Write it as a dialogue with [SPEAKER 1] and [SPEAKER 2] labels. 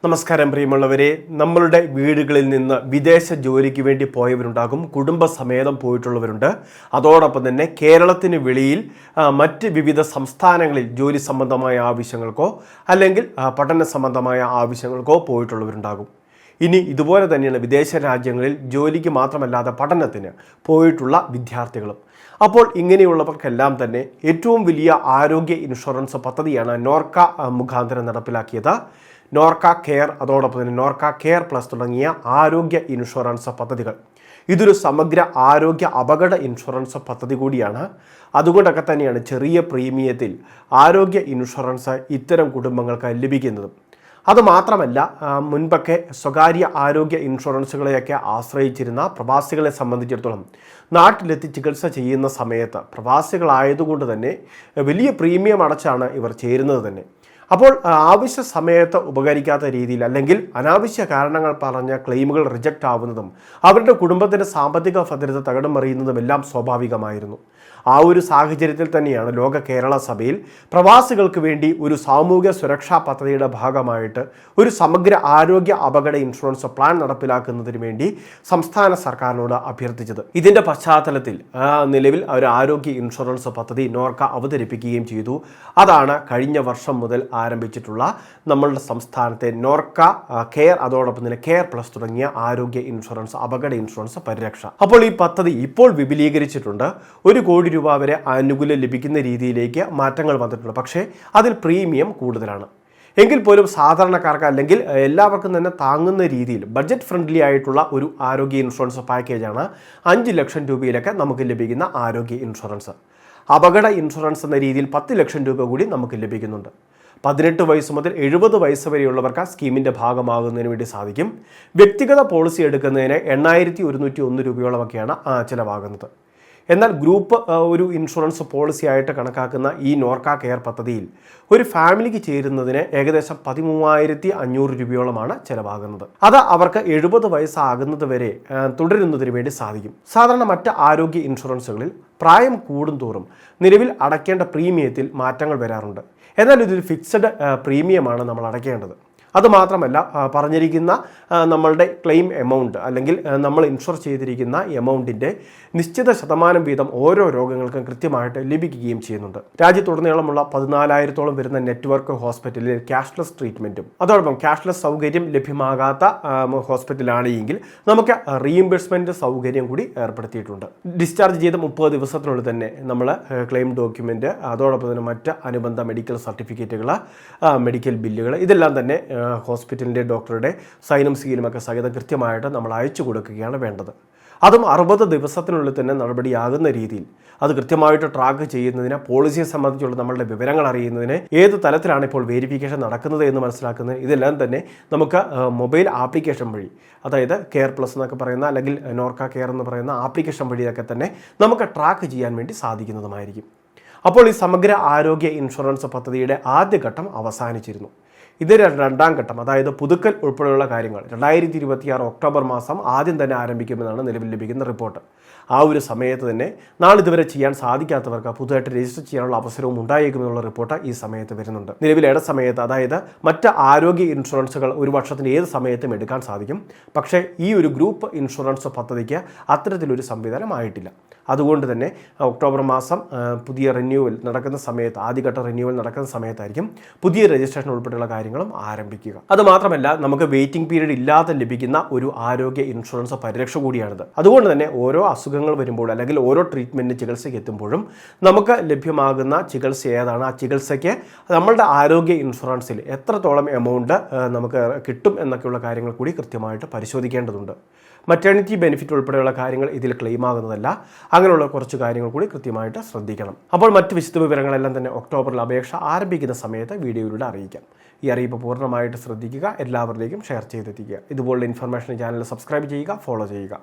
[SPEAKER 1] നമസ്കാരം പ്രിയമുള്ളവരെ, നമ്മളുടെ വീടുകളിൽ നിന്ന് വിദേശ ജോലിക്ക് വേണ്ടി പോയവരുണ്ടാകും, കുടുംബസമേതം പോയിട്ടുള്ളവരുണ്ട്. അതോടൊപ്പം തന്നെ കേരളത്തിന് വെളിയിൽ മറ്റ് വിവിധ സംസ്ഥാനങ്ങളിൽ ജോലി സംബന്ധമായ ആവശ്യങ്ങൾക്കോ അല്ലെങ്കിൽ പഠന സംബന്ധമായ ആവശ്യങ്ങൾക്കോ പോയിട്ടുള്ളവരുണ്ടാകും. ഇനി ഇതുപോലെ തന്നെയാണ് വിദേശ രാജ്യങ്ങളിൽ ജോലിക്ക് മാത്രമല്ലാതെ പഠനത്തിന് പോയിട്ടുള്ള വിദ്യാർത്ഥികളും. അപ്പോൾ ഇങ്ങനെയുള്ളവർക്കെല്ലാം തന്നെ ഏറ്റവും വലിയ ആരോഗ്യ ഇൻഷുറൻസ് പദ്ധതിയാണ് നോർക്ക മുഖാന്തരം നടപ്പിലാക്കിയത്. നോർക്ക കെയർ, അതോടൊപ്പം തന്നെ നോർക്ക കെയർ പ്ലസ് തുടങ്ങിയ ആരോഗ്യ ഇൻഷുറൻസ് പദ്ധതികൾ. ഇതൊരു സമഗ്ര ആരോഗ്യ അപകട ഇൻഷുറൻസ് പദ്ധതി കൂടിയാണ്. അതുകൊണ്ടൊക്കെ തന്നെയാണ് ചെറിയ പ്രീമിയത്തിൽ ആരോഗ്യ ഇൻഷുറൻസ് ഇത്തരം കുടുംബങ്ങൾക്ക് ലഭിക്കുന്നതും. അതുമാത്രമല്ല, മുൻപൊക്കെ സ്വകാര്യ ആരോഗ്യ ഇൻഷുറൻസുകളെയൊക്കെ ആശ്രയിച്ചിരുന്ന പ്രവാസികളെ സംബന്ധിച്ചിടത്തോളം നാട്ടിലെത്തി ചികിത്സ ചെയ്യുന്ന സമയത്ത് പ്രവാസികളായതുകൊണ്ട് തന്നെ വലിയ പ്രീമിയം അടച്ചാണ് ഇവർ ചേരുന്നത് തന്നെ. അപ്പോൾ ആവശ്യ സമയത്ത് ഉപകരിക്കാത്ത രീതിയിൽ അല്ലെങ്കിൽ അനാവശ്യ കാരണങ്ങൾ പറഞ്ഞ ക്ലെയിമുകൾ റിജക്റ്റ് ആവുന്നതും അവരുടെ കുടുംബത്തിൻ്റെ സാമ്പത്തിക ഭദ്രത തകിടം മറിയുന്നതും എല്ലാം സ്വാഭാവികമായിരുന്നു. ആ ഒരു സാഹചര്യത്തിൽ തന്നെയാണ് ലോക കേരള സഭയിൽ പ്രവാസികൾക്ക് വേണ്ടി ഒരു സാമൂഹ്യ സുരക്ഷാ പദ്ധതിയുടെ ഭാഗമായിട്ട് ഒരു സമഗ്ര ആരോഗ്യ അപകട ഇൻഷുറൻസ് പ്ലാൻ നടപ്പിലാക്കുന്നതിന് വേണ്ടി സംസ്ഥാന സർക്കാരിനോട് അഭ്യർത്ഥിച്ചത്. ഇതിൻ്റെ പശ്ചാത്തലത്തിൽ നിലവിൽ ഒരു ആരോഗ്യ ഇൻഷുറൻസ് പദ്ധതി നോർക്ക അവതരിപ്പിക്കുകയും ചെയ്തു. അതാണ് കഴിഞ്ഞ വർഷം മുതൽ ആരംഭിച്ചിട്ടുള്ള നമ്മളുടെ സംസ്ഥാനത്തെ നോർക്ക കെയർ, അതോടൊപ്പം തന്നെ കെയർ പ്ലസ് തുടങ്ങിയ ആരോഗ്യ ഇൻഷുറൻസ് അപകട ഇൻഷുറൻസ് പരിരക്ഷ. അപ്പോൾ ഈ പദ്ധതി ഇപ്പോൾ വിപുലീകരിച്ചിട്ടുണ്ട്. 1 കോടി രൂപ വരെ ആനുകൂല്യം ലഭിക്കുന്ന രീതിയിലേക്ക് മാറ്റങ്ങൾ വന്നിട്ടുണ്ട്. പക്ഷേ അതിൽ പ്രീമിയം കൂടുതലാണ്. എങ്കിൽ പോലും സാധാരണക്കാർക്ക് അല്ലെങ്കിൽ എല്ലാവർക്കും തന്നെ താങ്ങുന്ന രീതിയിൽ ബഡ്ജറ്റ് ഫ്രണ്ട്ലി ആയിട്ടുള്ള ഒരു ആരോഗ്യ ഇൻഷുറൻസ് പാക്കേജാണ് 5 ലക്ഷം രൂപയിലൊക്കെ നമുക്ക് ലഭിക്കുന്ന ആരോഗ്യ ഇൻഷുറൻസ്. അപകട ഇൻഷുറൻസ് എന്ന രീതിയിൽ 10 ലക്ഷം രൂപ കൂടി നമുക്ക് ലഭിക്കുന്നുണ്ട്. 18 വയസ്സ് മുതൽ 70 വയസ്സ് വരെയുള്ളവർക്ക് സ്കീമിൻ്റെ ഭാഗമാകുന്നതിന് വേണ്ടി സാധിക്കും. വ്യക്തിഗത പോളിസി എടുക്കുന്നതിന് 8101 രൂപയോളമൊക്കെയാണ് ചിലവാകുന്നത്. എന്നാൽ ഗ്രൂപ്പ് ഒരു ഇൻഷുറൻസ് പോളിസി ആയിട്ട് കണക്കാക്കുന്ന ഈ നോർക്ക കെയർ പദ്ധതിയിൽ ഒരു ഫാമിലിക്ക് ചേരുന്നതിന് ഏകദേശം 13,500 രൂപയോളമാണ് ചിലവാകുന്നത്. അത് അവർക്ക് 70 വയസ്സാകുന്നത് വരെ തുടരുന്നതിന് വേണ്ടി സാധിക്കും. സാധാരണ മറ്റ് ആരോഗ്യ ഇൻഷുറൻസുകളിൽ പ്രായം കൂടുന്തോറും നിലവിൽ അടയ്ക്കേണ്ട പ്രീമിയത്തിൽ മാറ്റങ്ങൾ വരാറുണ്ട്. എന്നാൽ ഇതൊരു ഫിക്സഡ് പ്രീമിയമാണ് നമ്മൾ അടയ്ക്കേണ്ടത്. അതുമാത്രമല്ല, പറഞ്ഞിരിക്കുന്ന നമ്മളുടെ ക്ലെയിം എമൗണ്ട് അല്ലെങ്കിൽ നമ്മൾ ഇൻഷുർ ചെയ്തിരിക്കുന്ന എമൗണ്ടിൻ്റെ നിശ്ചിത ശതമാനം വീതം ഓരോ രോഗങ്ങൾക്കും കൃത്യമായിട്ട് ലഭിക്കുകയും ചെയ്യുന്നുണ്ട്. രാജ്യത്തുടനീളമുള്ള 14,000-ഓളം വരുന്ന നെറ്റ്വർക്ക് ഹോസ്പിറ്റലിൽ ക്യാഷ്ലെസ് ട്രീറ്റ്മെൻറ്റും അതോടൊപ്പം ക്യാഷ്ലെസ് സൗകര്യം ലഭ്യമാകാത്ത ഹോസ്പിറ്റലാണ് എങ്കിൽ നമുക്ക് റീഇംബേഴ്സ്മെൻറ്റ് സൗകര്യം കൂടി ഏർപ്പെടുത്തിയിട്ടുണ്ട്. ഡിസ്ചാർജ് ചെയ്ത 30 ദിവസത്തിനുള്ളിൽ തന്നെ നമ്മൾ ക്ലെയിം ഡോക്യുമെൻറ്റ്, അതോടൊപ്പം തന്നെ മറ്റ് അനുബന്ധ മെഡിക്കൽ സർട്ടിഫിക്കറ്റുകൾ, മെഡിക്കൽ ബില്ലുകൾ ഇതെല്ലാം തന്നെ ഹോസ്പിറ്റലിൻ്റെ ഡോക്ടറുടെ സൈനും സീലുമൊക്കെ സഹിതം കൃത്യമായിട്ട് നമ്മൾ അയച്ചു കൊടുക്കുകയാണ് വേണ്ടത്. അതും 60 ദിവസത്തിനുള്ളിൽ തന്നെ നടപടിയാകുന്ന രീതിയിൽ അത് കൃത്യമായിട്ട് ട്രാക്ക് ചെയ്യുന്നതിന്, പോളിസിയെ സംബന്ധിച്ചുള്ള നമ്മളുടെ വിവരങ്ങൾ അറിയുന്നതിന്, ഏത് തലത്തിലാണ് ഇപ്പോൾ വെരിഫിക്കേഷൻ നടക്കുന്നത് എന്ന് മനസ്സിലാക്കുന്നതിന് ഇതെല്ലാം തന്നെ നമുക്ക് മൊബൈൽ ആപ്ലിക്കേഷൻ വഴി, അതായത് കെയർ പ്ലസ് എന്നൊക്കെ പറയുന്ന അല്ലെങ്കിൽ നോർക്ക കെയർ എന്ന് പറയുന്ന ആപ്ലിക്കേഷൻ വഴിയൊക്കെ തന്നെ നമുക്ക് ട്രാക്ക് ചെയ്യാൻ വേണ്ടി സാധിക്കുന്നതുമായിരിക്കും. അപ്പോൾ ഈ സമഗ്ര ആരോഗ്യ ഇൻഷുറൻസ് പദ്ധതിയുടെ ആദ്യഘട്ടം അവസാനിച്ചിരുന്നു. ഇതിൻ്റെ 2ാം ഘട്ടം, അതായത് പുതുക്കൽ ഉൾപ്പെടെയുള്ള കാര്യങ്ങൾ 2026 ഒക്ടോബർ മാസം ആദ്യം തന്നെ ആരംഭിക്കുമെന്നാണ് നിലവിൽ ലഭിക്കുന്ന റിപ്പോർട്ട്. ആ ഒരു സമയത്ത് തന്നെ നാളിതുവരെ ചെയ്യാൻ സാധിക്കാത്തവർക്ക് പുതുതായിട്ട് രജിസ്റ്റർ ചെയ്യാനുള്ള അവസരവും ഉണ്ടായേക്കുമെന്നുള്ള റിപ്പോർട്ട് ഈ സമയത്ത് വരുന്നുണ്ട്. നിലവിൽ സമയത്ത്, അതായത് മറ്റ് ആരോഗ്യ ഇൻഷുറൻസുകൾ ഒരു വർഷത്തിന് ഏത് സമയത്തും എടുക്കാൻ സാധിക്കും. പക്ഷേ ഈ ഒരു ഗ്രൂപ്പ് ഇൻഷുറൻസ് പദ്ധതിക്ക് അത്തരത്തിലൊരു സംവിധാനമായിട്ടില്ല. അതുകൊണ്ട് തന്നെ ഒക്ടോബർ മാസം പുതിയ റിന്യൂവൽ നടക്കുന്ന സമയത്ത്, ആദ്യഘട്ട റിന്യൂവൽ നടക്കുന്ന സമയത്തായിരിക്കും പുതിയ രജിസ്ട്രേഷൻ ഉൾപ്പെടെയുള്ള കാര്യങ്ങളും ആരംഭിക്കുക. അതുമാത്രമല്ല, നമുക്ക് വെയിറ്റിംഗ് പീരീഡ് ഇല്ലാതെ ലഭിക്കുന്ന ഒരു ആരോഗ്യ ഇൻഷുറൻസ് പരിരക്ഷ കൂടിയാണിത്. അതുകൊണ്ട് തന്നെ ഓരോ അസുഖങ്ങൾ വരുമ്പോൾ അല്ലെങ്കിൽ ഓരോ ട്രീറ്റ്മെൻറ്റിന് ചികിത്സയ്ക്ക് എത്തുമ്പോഴും നമുക്ക് ലഭ്യമാകുന്ന ചികിത്സ ഏതാണ്, ആ ചികിത്സയ്ക്ക് നമ്മളുടെ ആരോഗ്യ ഇൻഷുറൻസിൽ എത്രത്തോളം എമൗണ്ട് നമുക്ക് കിട്ടും എന്നൊക്കെയുള്ള കാര്യങ്ങൾ കൂടി കൃത്യമായിട്ട് പരിശോധിക്കേണ്ടതുണ്ട്. മറ്റേണിറ്റി ബെനിഫിറ്റ് ഉൾപ്പെടെയുള്ള കാര്യങ്ങൾ ഇതിൽ ക്ലെയിം ആകുന്നതല്ല. അങ്ങനെയുള്ള കുറച്ച് കാര്യങ്ങൾ കൂടി കൃത്യമായിട്ട് ശ്രദ്ധിക്കണം. അപ്പോൾ മറ്റ് വിശദ വിവരങ്ങളെല്ലാം തന്നെ ഒക്ടോബറിൽ അപേക്ഷ ആരംഭിക്കുന്ന സമയത്ത് വീഡിയോയിലൂടെ അറിയിക്കാം. ഈ അറിയിപ്പ് പൂർണ്ണമായിട്ട് ശ്രദ്ധിക്കുക, എല്ലാവരിലേക്കും ഷെയർ ചെയ്തെത്തിക്കുക. ഇതുപോലുള്ള ഇൻഫർമേഷൻ ചാനൽ സബ്സ്ക്രൈബ് ചെയ്യുക, ഫോളോ ചെയ്യുക.